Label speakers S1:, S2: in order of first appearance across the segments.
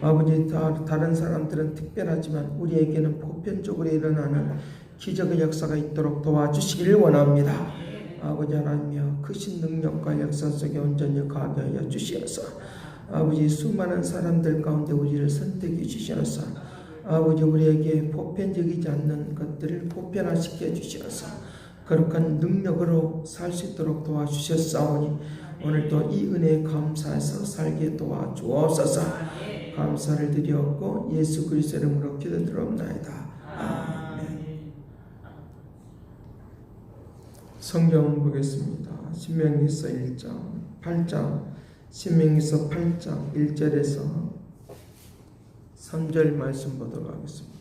S1: 아버지, 다른 사람들은 특별하지만 우리에게는 보편적으로 일어나는 기적의 역사가 있도록 도와주시기를 원합니다. 아버지 하나님이여, 크신 능력과 역사 속에 온전히 가게 하여 주시옵소서. 아버지, 수많은 사람들 가운데 우리를 선택해 주시옵소서. 아버지, 우리에게 보편적이지 않는 것들을 보편화시켜 주시옵소서. 거룩한 능력으로 살 수 있도록 도와주셨사오니 오늘도 이 은혜에 감사해서 살게 도와주옵소서. 감사를 드리옵고 예수 그리스도 이름으로 기도드리옵나이다. 아멘. 성경 보겠습니다. 신명기서 8장 신명기서 8장 1절에서 3절 말씀 보도록 하겠습니다.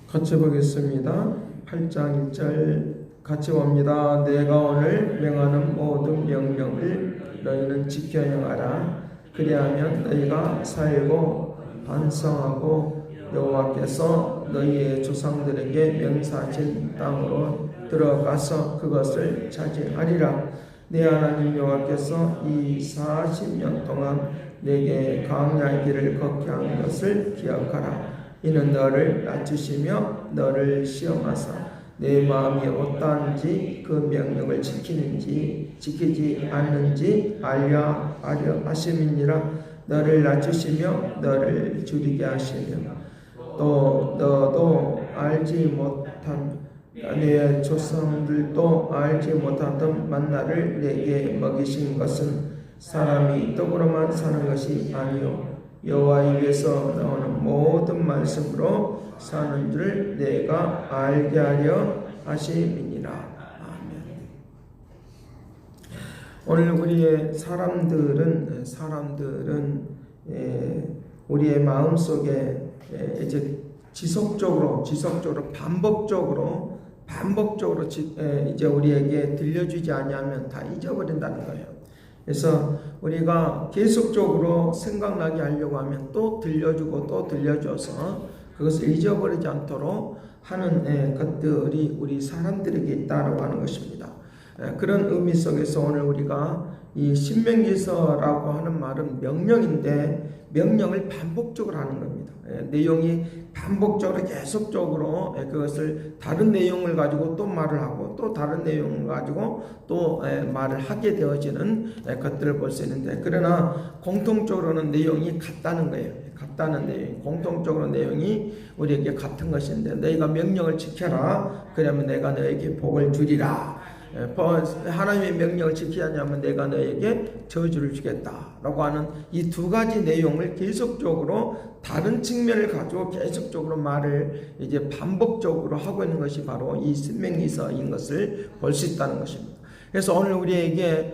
S1: 같이 보겠습니다. 8장 1절 같이 봅니다. 내가 오늘 명하는 모든 명령을 너희는 지켜 행하라. 그리하면 너희가 살고 반성하고 여호와께서 너희의 조상들에게 명사하신 땅으로 들어가서 그것을 차지하리라. 내 하나님 여호와께서 이 40년 동안 내게 광야의 길을 걷게 한 것을 기억하라. 이는 너를 낮추시며 너를 시험하사 내 마음이 어떠한지 그 명령을 지키는지 지키지 않는지 알려 하심이니라. 너를 낮추시며 너를 줄이게 하시며 또 너도 알지 못한 내 조상들도 알지 못하던 만나를 내게 먹이신 것은 사람이 떡으로만 사는 것이 아니요 여호와 입에서 나오는 모든 말씀으로 사는 줄 내가 알게 하려 하심이니라. 아멘. 오늘 우리의 사람들은 우리의 마음 속에 이제 지속적으로 반복적으로 이제 우리에게 들려주지 아니하면 다 잊어버린다는 거예요. 그래서 우리가 계속적으로 생각나게 하려고 하면 또 들려주고 또 들려줘서 그것을 잊어버리지 않도록 하는 것들이 우리 사람들에게 있다라고 하는 것입니다. 그런 의미 속에서 오늘 우리가 이 신명기서라고 하는 말은 명령인데 명령을 반복적으로 하는 겁니다. 내용이 반복적으로 계속적으로 그것을 다른 내용을 가지고 또 말을 하고 또 다른 내용을 가지고 또 말을 하게 되어지는 것들을 볼 수 있는데, 그러나 공통적으로는 내용이 같다는 거예요. 같다는 내용, 공통적으로 내용이 우리에게 같은 것인데, 너희가 명령을 지켜라. 그러면 내가 너에게 복을 주리라. 하나님의 명령을 지키지 않으면 내가 너에게 저주를 주겠다라고 하는 이 두 가지 내용을 계속적으로 다른 측면을 가지고 계속적으로 말을 이제 반복적으로 하고 있는 것이 바로 이 신명기서인 것을 볼 수 있다는 것입니다. 그래서 오늘 우리에게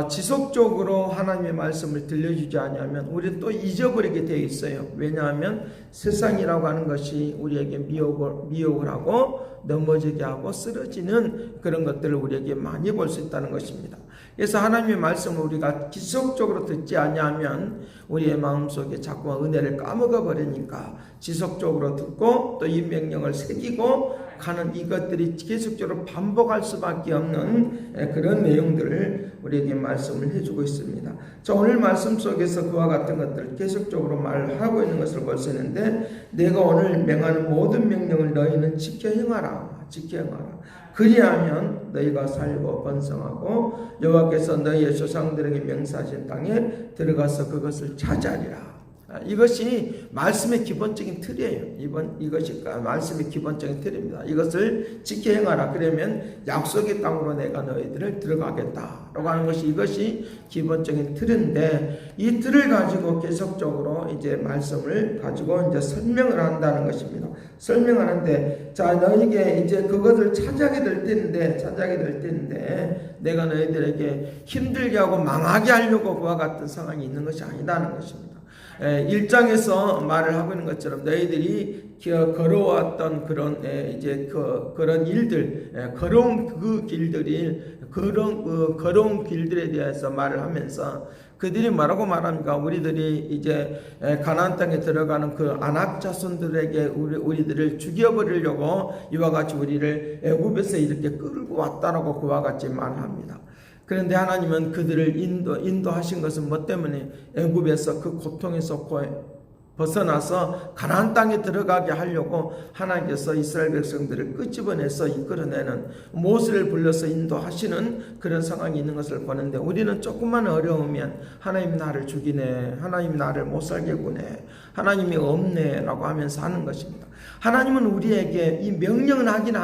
S1: 지속적으로 하나님의 말씀을 들려주지 않으면 우리는 또 잊어버리게 되어 있어요. 왜냐하면 세상이라고 하는 것이 우리에게 미혹을 하고 넘어지게 하고 쓰러지는 그런 것들을 우리에게 많이 볼 수 있다는 것입니다. 그래서 하나님의 말씀을 우리가 지속적으로 듣지 않으면 우리의 마음속에 자꾸만 은혜를 까먹어 버리니까 지속적으로 듣고 또 이 명령을 새기고 가는 이것들이 계속적으로 반복할 수밖에 없는 그런 내용들을 우리에게 말씀을 해주고 있습니다. 자, 오늘 말씀 속에서 그와 같은 것들을 계속적으로 말하고 있는 것을 볼 수 있는데, 내가 오늘 명하는 모든 명령을 너희는 지켜 행하라. 그리하면 너희가 살고 번성하고 여호와께서 너희의 조상들에게 명사하신 땅에 들어가서 그것을 차지하리라. 이것이 말씀의 기본적인 틀이에요. 이것이 말씀의 기본적인 틀입니다. 이것을 지켜 행하라. 그러면 약속의 땅으로 내가 너희들을 들어가겠다라고 하는 것이 이것이 기본적인 틀인데, 이 틀을 가지고 계속적으로 이제 말씀을 가지고 이제 설명을 한다는 것입니다. 설명하는데, 자, 너희에게 이제 그것을 차지하게 될 때인데 내가 너희들에게 힘들게 하고 망하게 하려고 그와 같은 상황이 있는 것이 아니다는 것입니다. 1장에서 말을 하고 있는 것처럼 너희들이 걸어왔던 그런 이제 그런 일들, 걸어온 그 길들이 걸어온 길들에 대해서 말을 하면서 그들이 뭐라고 말합니까? 우리들이 이제 가나안 땅에 들어가는 그 아낙 자손들에게 우리들을 죽여버리려고 이와 같이 우리를 애굽에서 이렇게 끌고 왔다라고 그와 같이 말합니다. 그런데 하나님은 그들을 인도하신 것은 뭐 때문에? 애굽에서 그 고통에서 벗어나서 가나안 땅에 들어가게 하려고 하나님께서 이스라엘 백성들을 끄집어내서 이끌어내는, 모세를 불러서 인도하시는 그런 상황이 있는 것을 보는데, 우리는 조금만 어려우면 하나님 나를 죽이네, 하나님 나를 못 살게 구네, 하나님이 없네 라고 하면서 하는 것입니다. 하나님은 우리에게 이 명령은 하긴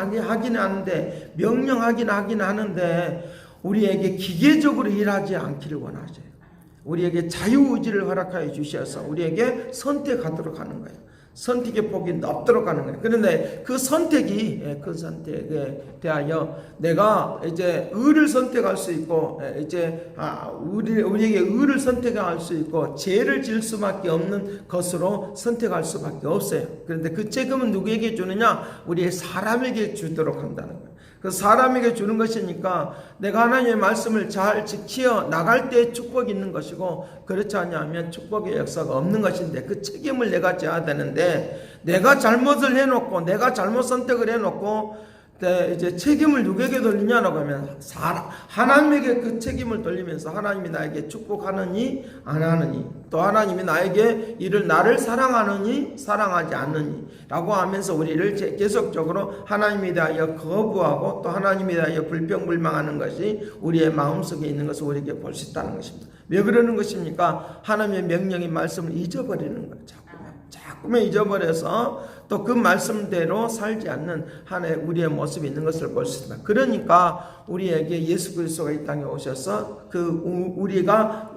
S1: 하는데, 명령하긴 하는데 우리에게 기계적으로 일하지 않기를 원하세요. 우리에게 자유의지를 허락하여 주셔서 우리에게 선택하도록 하는 거예요. 선택의 폭이 넓도록 하는 거예요. 그런데 그 선택에 대하여 내가 이제 의를 선택할 수 있고, 이제 우리에게 의를 선택할 수 있고, 죄를 지을 수밖에 없는 것으로 선택할 수밖에 없어요. 그런데 그 책임은 누구에게 주느냐? 우리의 사람에게 주도록 한다는 거예요. 그 사람에게 주는 것이니까 내가 하나님의 말씀을 잘 지켜 나갈 때 축복이 있는 것이고, 그렇지 않으면 축복의 역사가 없는 것인데, 그 책임을 내가 져야 되는데, 내가 잘못을 해놓고, 내가 잘못 선택을 해놓고 이제 책임을 누구에게 돌리냐라고 하면 하나님에게 그 책임을 돌리면서, 하나님이 나에게 축복하느니 안 하느니, 또 하나님이 나에게 나를 사랑하느니 사랑하지 않느니 라고 하면서 우리를 계속적으로 하나님에 대하여 거부하고 또 하나님에 대하여 불평불망하는 것이 우리의 마음속에 있는 것을 우리에게 볼 수 있다는 것입니다. 왜 그러는 것입니까? 하나님의 명령인 말씀을 잊어버리는 거죠. 자꾸만 잊어버려서 또 그 말씀대로 살지 않는 하나의 우리의 모습이 있는 것을 볼 수 있습니다. 그러니까 우리에게 예수 그리스도가 이 땅에 오셔서 우리가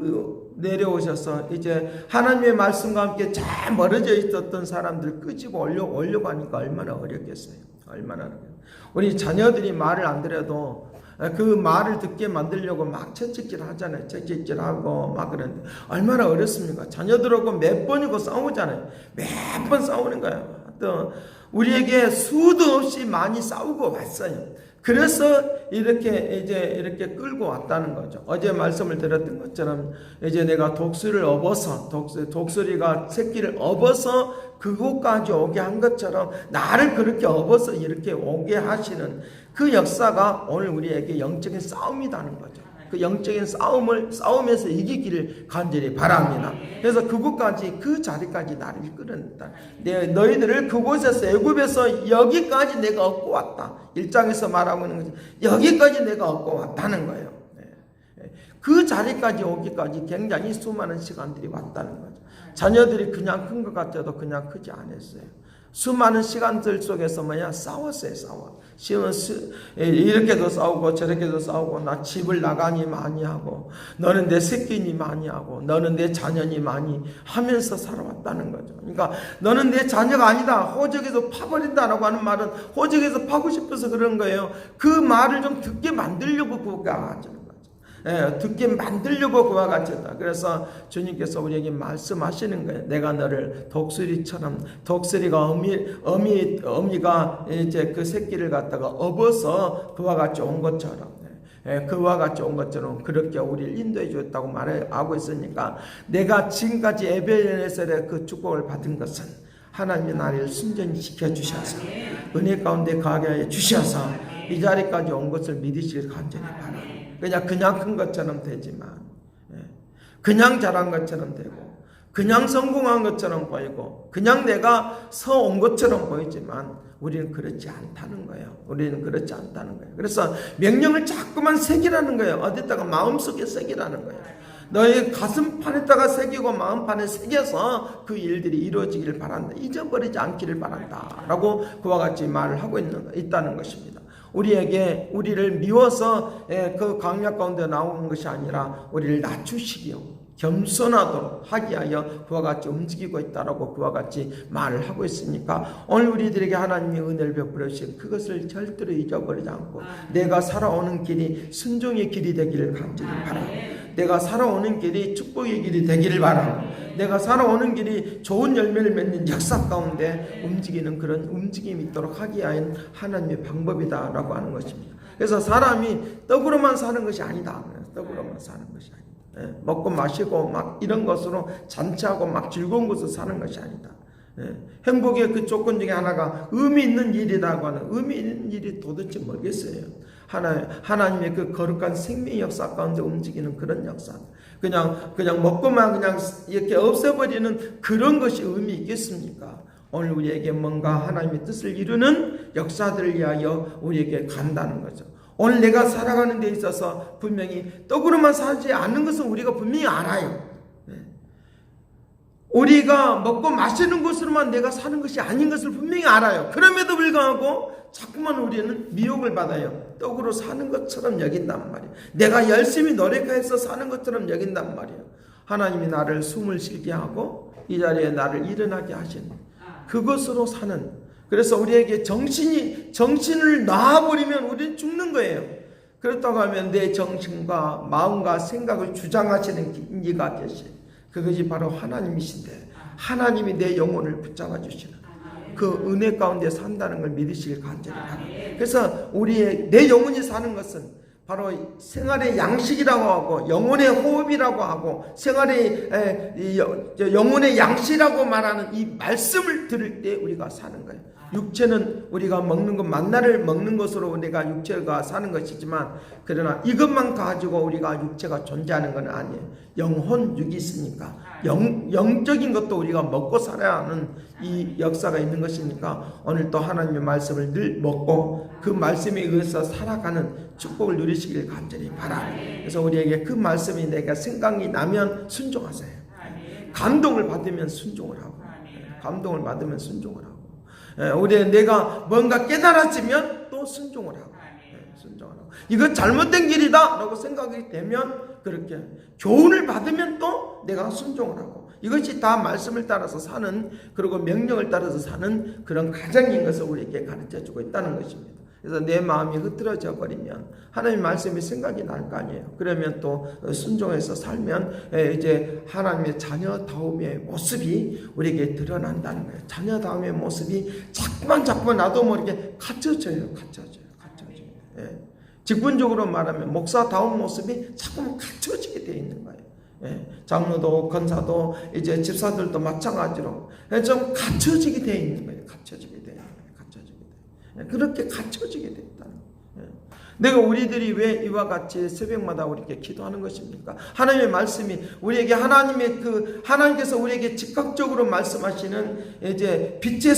S1: 내려오셔서 이제 하나님의 말씀과 함께 잘 멀어져 있었던 사람들을 끄집어 오려고 하니까 얼마나 어렵겠어요. 얼마나 어렵겠어요. 우리 자녀들이 말을 안 들어도 그 말을 듣게 만들려고 막 채찍질 하잖아요. 채찍질 하고 막 그러는데 얼마나 어렵습니까? 자녀들하고 몇 번이고 싸우잖아요. 몇 번 싸우는 거예요. 또 우리에게 수도 없이 많이 싸우고 왔어요. 그래서 이렇게 끌고 왔다는 거죠. 어제 말씀을 드렸던 것처럼 이제 내가 독수리를 업어서 독수리가 새끼를 업어서 그곳까지 오게 한 것처럼 나를 그렇게 업어서 이렇게 오게 하시는 그 역사가 오늘 우리에게 영적인 싸움이라는 거죠. 그 영적인 싸움에서 이기기를 간절히 바랍니다. 그래서 그곳까지, 그 자리까지 나를 이끌어냈다. 너희들을 그곳에서, 애굽에서 여기까지 내가 얻고 왔다. 1장에서 말하고 있는 것이 여기까지 내가 얻고 왔다는 거예요. 그 자리까지 오기까지 굉장히 수많은 시간들이 왔다는 거죠. 자녀들이 그냥 큰 것 같아도 그냥 크지 않았어요. 수많은 시간들 속에서 싸웠어요. 이렇게도 싸우고 저렇게도 싸우고, 나 집을 나가니 많이 하고, 너는 내 새끼니 많이 하고, 너는 내 자녀니 많이 하면서 살아왔다는 거죠. 그러니까 너는 내 자녀가 아니다, 호적에서 파버린다라고 하는 말은 호적에서 파고 싶어서 그런 거예요. 그 말을 좀 듣게 만들려고 그가 하죠. 듣게 만들려고 그와 같이 했다. 그래서 주님께서 우리에게 말씀하시는 거예요. 내가 너를 독수리처럼, 독수리가 어미가 이제 그 새끼를 갖다가 업어서 그와 같이 온 것처럼, 그와 같이 온 것처럼 그렇게 우리를 인도해 주었다고 말하고 있으니까, 내가 지금까지 에베네셀의 그 축복을 받은 것은 하나님이 나를 순전히 지켜주셔서 은혜 가운데 가게 하여 주셔서 이 자리까지 온 것을 믿으시길 간절히 바랍니다. 그냥 큰 것처럼 되지만, 그냥 잘한 것처럼 되고, 그냥 성공한 것처럼 보이고, 그냥 내가 서온 것처럼 보이지만 우리는 그렇지 않다는 거예요. 그래서 명령을 자꾸만 새기라는 거예요. 어디다가 마음속에 새기라는 거예요. 너의 가슴판에다가 새기고 마음판에 새겨서 그 일들이 이루어지기를 바란다. 잊어버리지 않기를 바란다 라고 그와 같이 말을 하고 있다는 것입니다. 우리를 미워서 그 강약 가운데 나오는 것이 아니라 우리를 낮추시기요, 겸손하도록 하기 위하여 그와 같이 움직이고 있다라고 그와 같이 말을 하고 있으니까, 오늘 우리들에게 하나님의 은혜를 베풀어 주신 그것을 절대로 잊어버리지 않고 내가 살아오는 길이 순종의 길이 되기를 간절히 바랍니다. 내가 살아오는 길이 축복의 길이 되기를 바라고, 내가 살아오는 길이 좋은 열매를 맺는 역사 가운데 움직이는 그런 움직임이 있도록 하기 위한 하나님의 방법이다라고 하는 것입니다. 그래서 사람이 떡으로만 사는 것이 아니다. 떡으로만 사는 것이 아니다. 먹고 마시고 막 이런 것으로 잔치하고 막 즐거운 것으로 사는 것이 아니다. 행복의 그 조건 중에 하나가 의미 있는 일이라고 하는, 의미 있는 일이 도대체 뭐겠어요? 하나님의 그 거룩한 생명의 역사 가운데 움직이는 그런 역사. 그냥 먹고만 그냥 이렇게 없애버리는 그런 것이 의미 있겠습니까? 오늘 우리에게 뭔가 하나님의 뜻을 이루는 역사들을 위하여 우리에게 간다는 거죠. 오늘 내가 살아가는 데 있어서 분명히 떡으로만 살지 않는 것은 우리가 분명히 알아요. 우리가 먹고 마시는 것으로만 내가 사는 것이 아닌 것을 분명히 알아요. 그럼에도 불구하고 자꾸만 우리는 미혹을 받아요. 떡으로 사는 것처럼 여긴단 말이에요. 내가 열심히 노력해서 사는 것처럼 여긴단 말이에요. 하나님이 나를 숨을 쉬게 하고 이 자리에 나를 일어나게 하시는 그것으로 사는, 그래서 우리에게 정신을 놔버리면 우리는 죽는 거예요. 그렇다고 하면 내 정신과 마음과 생각을 주장하시는 이가 계시, 그것이 바로 하나님이신데, 하나님이 내 영혼을 붙잡아 주시는 그 은혜 가운데 산다는 걸 믿으시길 간절히 바랍니다. 그래서 내 영혼이 사는 것은 바로 생활의 양식이라고 하고 영혼의 호흡이라고 하고 영혼의 양식이라고 말하는 이 말씀을 들을 때 우리가 사는 거예요. 육체는 우리가 먹는 것, 만나를 먹는 것으로 내가 육체가 사는 것이지만, 그러나 이것만 가지고 우리가 육체가 존재하는 건 아니에요. 영혼, 육이 있으니까 영적인 것도 우리가 먹고 살아야 하는 이 역사가 있는 것이니까, 오늘 또 하나님의 말씀을 늘 먹고 그 말씀에 의해서 살아가는 축복을 누리시길 간절히 바랍니다. 그래서 우리에게 그 말씀이 내가 생각이 나면 순종하세요. 감동을 받으면 순종을 하고, 감동을 받으면 순종을 하고, 내가 뭔가 깨달아지면 또 순종을 하고, 순종을 하고, 이건 잘못된 길이다 라고 생각이 되면 그렇게 교훈을 받으면 또 내가 순종을 하고, 이것이 다 말씀을 따라서 사는, 그리고 명령을 따라서 사는 그런 가정인 것을 우리에게 가르쳐주고 있다는 것입니다. 그래서 내 마음이 흐트러져 버리면 하나님 말씀이 생각이 날 거 아니에요. 그러면 또 순종해서 살면 이제 하나님의 자녀다움의 모습이 우리에게 드러난다는 거예요. 자녀다움의 모습이 자꾸만 나도 모르게 갖춰져요. 직분적으로 말하면 목사다운 모습이 자꾸만 갖춰지게 되어 있는 거예요. 장로도 권사도 이제 집사들도 마찬가지로 좀 갖춰지게 되어 있는 거예요. 그렇게 갖춰지게 됐다는 거예요. 내가 우리들이 왜 이와 같이 새벽마다 우리에게 기도하는 것입니까? 하나님의 말씀이 우리에게 하나님께서 우리에게 즉각적으로 말씀하시는 이제 빛의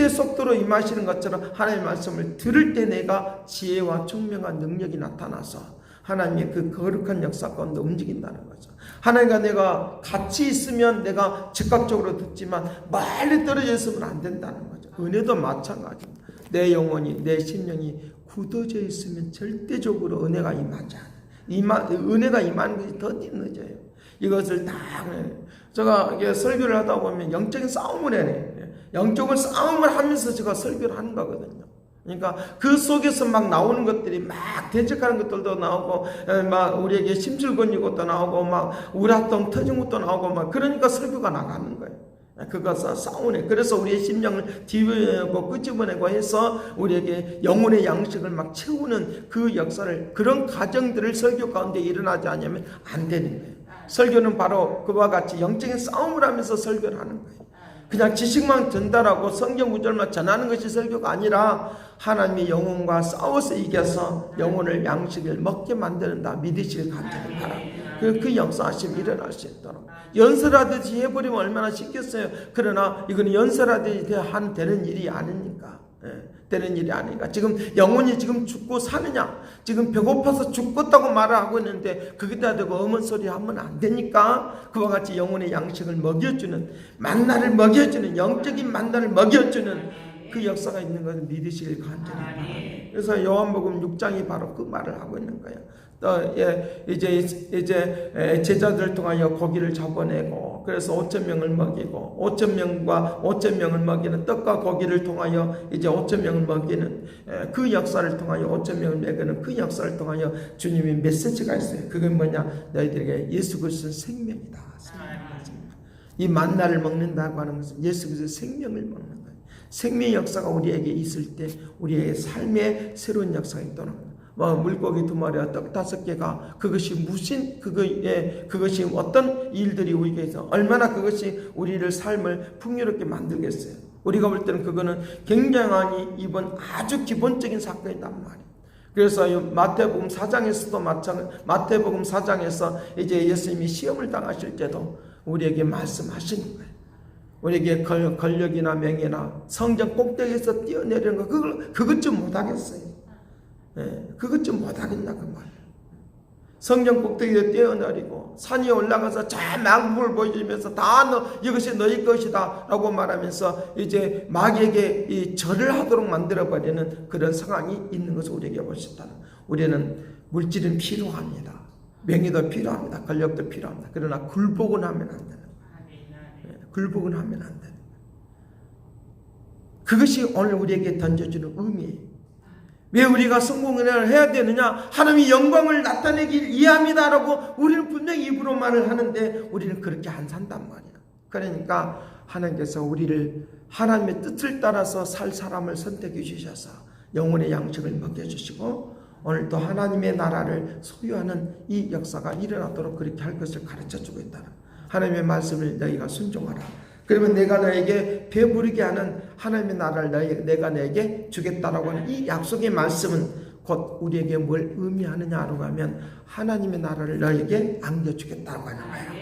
S1: 속도로 임하시는 것처럼 하나님의 말씀을 들을 때 내가 지혜와 총명한 능력이 나타나서 하나님의 그 거룩한 역사 가운데 움직인다는 거죠. 하나님과 내가 같이 있으면 내가 즉각적으로 듣지만 멀리 떨어져 있으면 안 된다는 거죠. 은혜도 마찬가지입니다. 내 영혼이, 내 심령이 굳어져 있으면 절대적으로 은혜가 임하지 않아요. 은혜가 임하는 것이 더 늦어요. 이것을 다 제가 설교를 하다 보면 영적인 싸움을 해요. 영적인 싸움을 하면서 제가 설교를 하는 거거든요. 그러니까 그 속에서 막 나오는 것들이 막 대적하는 것들도 나오고, 막 우리에게 심술건진 것도 나오고, 막 우라통 터진 것도 나오고, 막 그러니까 설교가 나가는 거예요. 그것은 싸우네. 그래서 우리의 심령을 뒤집어내고 끄집어내고 해서 우리에게 영혼의 양식을 막 채우는 그 역사를, 그런 과정들을 설교 가운데 일어나지 않으면 안 되는 거예요. 설교는 바로 그와 같이 영적인 싸움을 하면서 설교를 하는 거예요. 그냥 지식만 전달하고 성경 구절만 전하는 것이 설교가 아니라 하나님의 영혼과 싸워서 이겨서 영혼을 양식을 먹게 만드는다 믿으시길 간절히 바랍니다. 그 역사하심이 일어날 수 있도록. 연설하듯이 해버리면 얼마나 쉽겠어요. 그러나 이건 연설하듯이 되는 일이 아니니까. 되는 일이 아니니까. 지금 영혼이 지금 죽고 사느냐, 지금 배고파서 죽겠다고 말을 하고 있는데 거기다 대고 어문 소리 하면 안 되니까, 그와 같이 영혼의 양식을 먹여주는, 만나를 먹여주는, 영적인 만나를 먹여주는 그 역사가 있는 것을 믿으시길 간절히 바랍니다. 그래서 요한복음 6장이 바로 그 말을 하고 있는 거예요. 또 이제 제자들을 통하여 고기를 잡아내고 그래서 5,000명을 먹이고 5,000명을 먹이는 떡과 고기를 통하여 이제 5,000명을 먹이는 그 역사를 통하여 5,000명을 먹이는 그 역사를 통하여 주님의 메시지가 있어요. 그건 뭐냐? 너희들에게 예수 그리스도는 생명이다. 이 만나를 먹는다고 하는 것은 예수 그리스도의 생명을 먹는 거예요. 생명의 역사가 우리에게 있을 때 우리의 삶의 새로운 역사가 있도록 물고기 2마리와 떡 5개가 그것이 무슨 그것이 어떤 일들이 우리에게서 얼마나 그것이 우리를 삶을 풍요롭게 만들겠어요. 우리가 볼 때는 그거는 굉장히 이번 아주 기본적인 사건이란 말이에요. 그래서 마태복음 4장에서도 마태복음 4장에서 이제 예수님이 시험을 당하실 때도 우리에게 말씀하시는 거예요. 우리에게 권력이나 명예나 성전 꼭대기에서 뛰어내리는 거 그것 좀 못하겠어요. 그것 좀 못하겠나 그 말이에요. 성전 꼭대기에 뛰어내리고 산에 올라가서 저 망국을 보여주면서 이것이 너희 것이다 라고 말하면서 이제 마귀에게 이 절을 하도록 만들어버리는 그런 상황이 있는 것을 우리에게 볼 수 있다. 우리는 물질은 필요합니다. 명예도 필요합니다. 권력도 필요합니다. 그러나 굴복은 하면 안 되는 굴복은 하면 안 되는 그것이 오늘 우리에게 던져주는 의미예요. 왜 우리가 성공을 해야 되느냐? 하나님의 영광을 나타내길 이해합니다라고 우리는 분명히 입으로 말을 하는데 우리는 그렇게 안 산단 말이야. 그러니까 하나님께서 우리를 하나님의 뜻을 따라서 살 사람을 선택해 주셔서 영혼의 양식을 먹여주시고 오늘도 하나님의 나라를 소유하는 이 역사가 일어나도록 그렇게 할 것을 가르쳐주고 있다. 하나님의 말씀을 너희가 순종하라. 그러면 내가 너에게 배부르게 하는 하나님의 나라를 내가 너에게 주겠다라고 하는 이 약속의 말씀은 곧 우리에게 뭘 의미하느냐라고 하면 하나님의 나라를 너에게 안겨주겠다고 하는 거예요.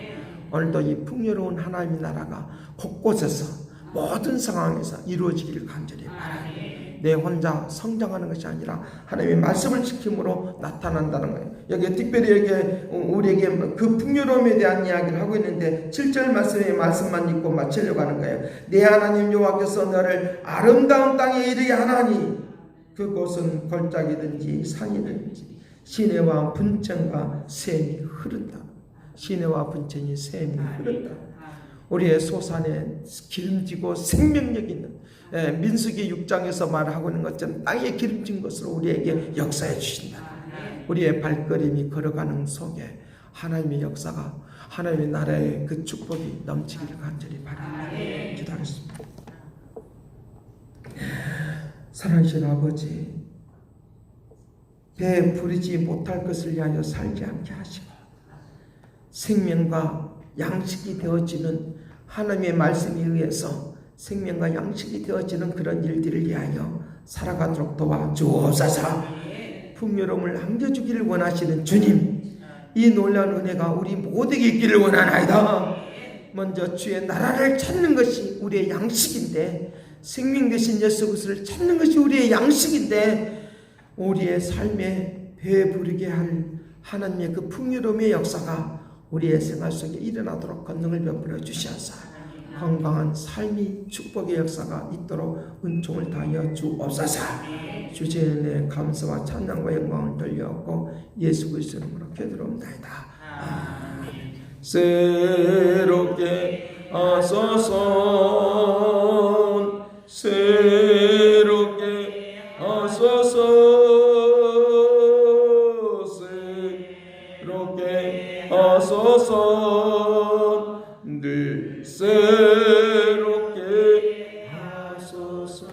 S1: 오늘도 이 풍요로운 하나님의 나라가 곳곳에서 모든 상황에서 이루어지기를 간절히 바랍니다. 내 혼자 성장하는 것이 아니라 하나님의 말씀을 지킴으로 나타난다는 거예요. 여기 특별히 우리에게 그 풍요로움에 대한 이야기를 하고 있는데 7절 말씀의 말씀만 읽고 마치려고 하는 거예요. 내 하나님 여호와께서 너를 아름다운 땅에 이르게 하나니 그곳은 골짜기든지 산이든지 시내와 분천과 샘이 흐른다. 시내와 분천이 샘이 흐른다. 우리의 소산에 기름지고 생명력 있는 민수기 6장에서 말하고 있는 것처럼 땅에 기름진 것으로 우리에게 역사해 주신다. 우리의 발걸음이 걸어가는 속에 하나님의 역사가 하나님의 나라의 그 축복이 넘치기를 간절히 바랍니다. 기도하겠습니다. 사랑하신 아버지, 배부르지 못할 것을 위하여 살지 않게 하시고 생명과 양식이 되어지는 하나님의 말씀에 의해서 생명과 양식이 되어지는 그런 일들을 위하여 살아가도록 도와주옵소서. 풍요로움을 안겨주기를 원하시는 주님, 이 놀라운 은혜가 우리 모두에게 있기를 원하나이다. 먼저 주의 나라를 찾는 것이 우리의 양식인데, 생명 되신 예수 그리스도를 찾는 것이 우리의 양식인데, 우리의 삶에 배부르게 할 하나님의 그 풍요로움의 역사가 우리의 생활 속에 일어나도록 권능을 베풀어 주시옵소서. 건강한 삶이 축복의 역사가 있도록 은총을 다하여 주옵소서. 주의 은혜에 감사와 찬양과 영광을 돌려옵고 예수 그리스도의 이름으로 기도드립니다. 아멘. 새롭게 하소서, 새롭게 하소서, 새롭게 하소서, 늘 새롭게 하소서.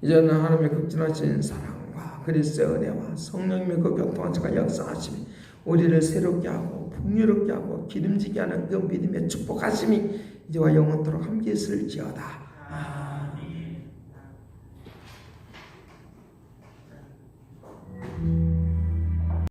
S1: 이제는 하나님의 극진하신 사랑과 그리스도의 은혜와 성령님의 그 교통하시가 역사하심이 우리를 새롭게 하고 풍요롭게 하고 기름지게 하는 그 믿음의 축복하심이 이제와 영원토록 함께 있을지어다.